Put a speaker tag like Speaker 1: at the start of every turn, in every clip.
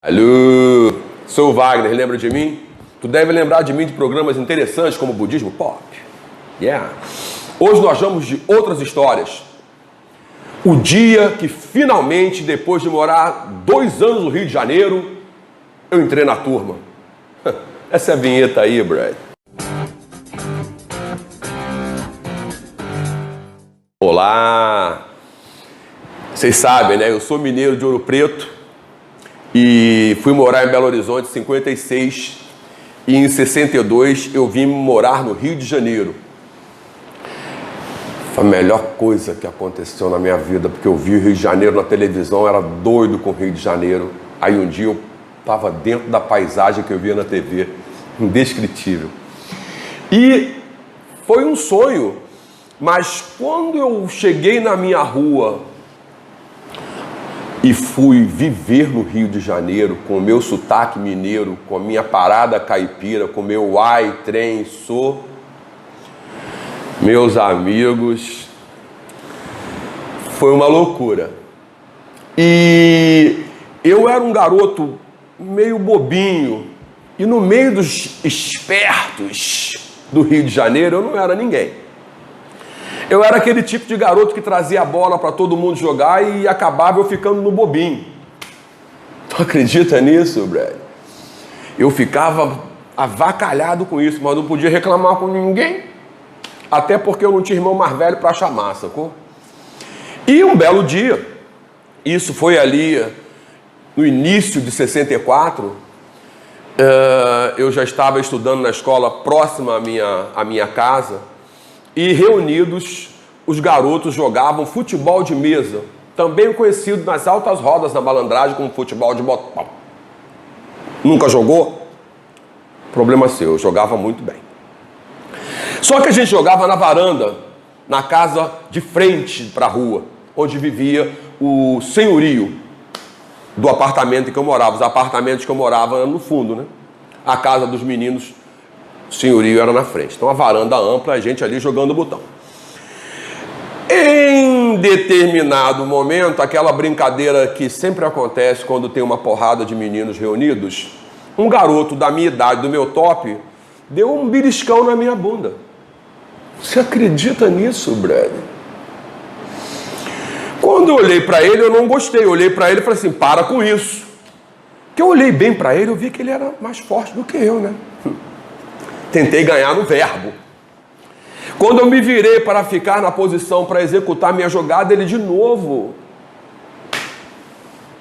Speaker 1: Alô, sou o Wagner, lembra de mim? Tu deve lembrar de mim de programas interessantes como Budismo Pop. Yeah. Hoje nós vamos de outras histórias. O dia que finalmente, depois de morar 2 anos no Rio de Janeiro, eu entrei na turma. Essa é a vinheta aí, Brad. Olá! Vocês sabem, né? Eu sou mineiro de Ouro Preto e fui morar em Belo Horizonte em 56 e em 62 eu vim morar no Rio de Janeiro. Foi a melhor coisa que aconteceu na minha vida, porque eu vi o Rio de Janeiro na televisão, era doido com o Rio de Janeiro. Aí um dia eu estava dentro da paisagem que eu via na TV, indescritível. E foi um sonho, mas quando eu cheguei na minha rua e fui viver no Rio de Janeiro com o meu sotaque mineiro, com a minha parada caipira, com o meu ai, trem, sou, meus amigos, foi uma loucura. E eu era um garoto meio bobinho, e no meio dos espertos do Rio de Janeiro eu não era ninguém. Eu era aquele tipo de garoto que trazia a bola para todo mundo jogar e acabava eu ficando no bobinho. Tu acredita nisso, Brad? Eu ficava avacalhado com isso, mas não podia reclamar com ninguém. Até porque eu não tinha irmão mais velho para chamar, sacou? E um belo dia, isso foi ali no início de 64, eu já estava estudando na escola próxima à minha casa, e reunidos, os garotos jogavam futebol de mesa, também conhecido nas altas rodas da malandragem como futebol de botão. Nunca jogou? Problema seu, eu jogava muito bem. Só que a gente jogava na varanda, na casa de frente para a rua, onde vivia o senhorio do apartamento em que eu morava. Os apartamentos que eu morava eram no fundo, né? A casa dos meninos, o senhorio era na frente. Então a varanda ampla, a gente ali jogando o botão. Em determinado momento, aquela brincadeira que sempre acontece quando tem uma porrada de meninos reunidos, um garoto da minha idade, do meu top, deu um beliscão na minha bunda. Você acredita nisso, Brad? Quando eu olhei para ele, eu não gostei. Eu olhei para ele e falei assim, para com isso. Porque eu olhei bem para ele, eu vi que ele era mais forte do que eu, né? Tentei ganhar no verbo. Quando eu me virei para ficar na posição para executar minha jogada, ele de novo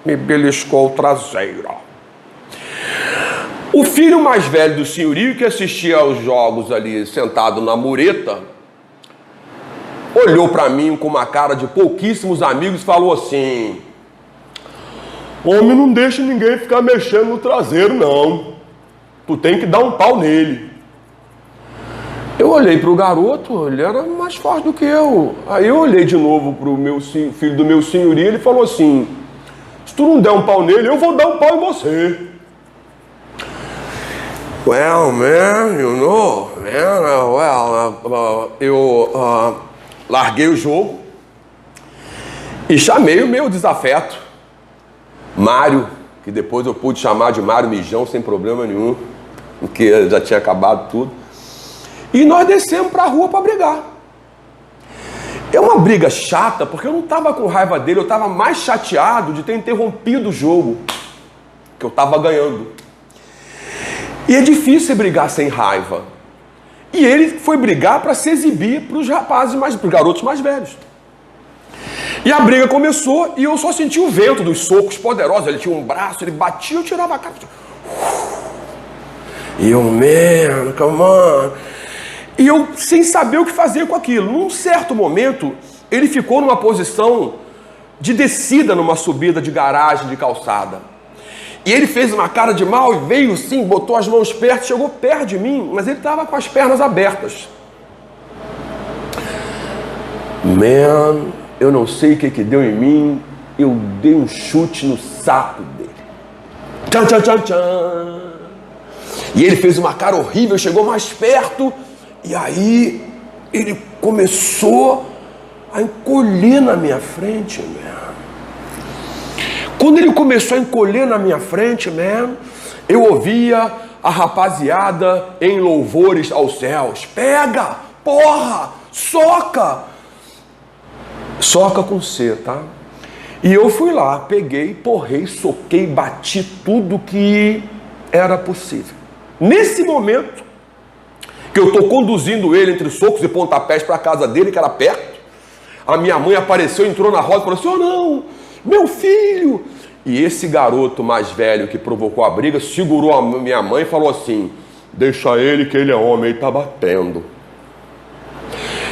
Speaker 1: me beliscou o traseiro. O filho mais velho do senhorio, que assistia aos jogos ali sentado na mureta, olhou para mim com uma cara de pouquíssimos amigos e falou assim, homem, não deixa ninguém ficar mexendo no traseiro não, tu tem que dar um pau nele. Eu olhei para o garoto, ele era mais forte do que eu. Aí eu olhei de novo para o filho do meu senhorio, ele falou assim, se tu não der um pau nele, eu vou dar um pau em você. Well, man, you know, man, eu larguei o jogo e chamei o meu desafeto, Mário, que depois eu pude chamar de Mário Mijão sem problema nenhum, porque já tinha acabado tudo. E nós descemos para a rua para brigar. É uma briga chata, porque eu não estava com raiva dele, eu estava mais chateado de ter interrompido o jogo, que eu estava ganhando. E é difícil brigar sem raiva. E ele foi brigar para se exibir para os rapazes para os garotos mais velhos. E a briga começou e eu só senti o vento dos socos poderosos. Ele tinha um braço, ele batia, eu tirava a cara. E eu, man, come on. E eu sem saber o que fazer com aquilo. Num certo momento, ele ficou numa posição de descida numa subida de garagem, de calçada. E ele fez uma cara de mal e veio sim, botou as mãos perto, chegou perto de mim, mas ele estava com as pernas abertas. Man, eu não sei o que deu em mim, eu dei um chute no saco dele. Tchan, tchan, tchan, tchan. E ele fez uma cara horrível, chegou mais perto, e aí ele começou a encolher na minha frente, man. Quando ele começou a encolher na minha frente, man, eu ouvia a rapaziada em louvores aos céus. Pega, porra, soca. Soca com C, tá? E eu fui lá, peguei, porrei, soquei, bati tudo que era possível. Nesse momento, que eu estou conduzindo ele entre socos e pontapés para a casa dele, que era perto, a minha mãe apareceu, entrou na roda e falou assim: "Oh não, meu filho!" E esse garoto mais velho que provocou a briga segurou a minha mãe e falou assim: "Deixa ele que ele é homem, ele está batendo."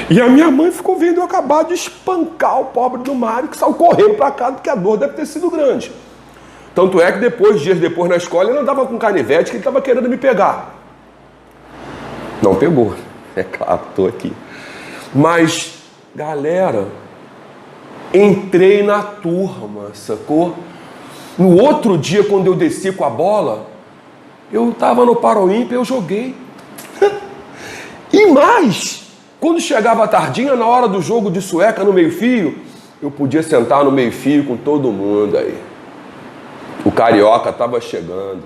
Speaker 1: E a minha mãe ficou vendo eu acabar de espancar o pobre do Mário, que saiu correndo para casa, porque a dor deve ter sido grande. Tanto é que dias depois na escola, ele andava com canivete, que ele estava querendo me pegar. Não pegou, é claro, estou aqui. Mas, galera, entrei na turma, sacou? No outro dia, quando eu desci com a bola, eu estava no Paroímpa e eu joguei. E mais, quando chegava a tardinha, na hora do jogo de sueca no meio-fio, eu podia sentar no meio-fio com todo mundo aí. O carioca estava chegando.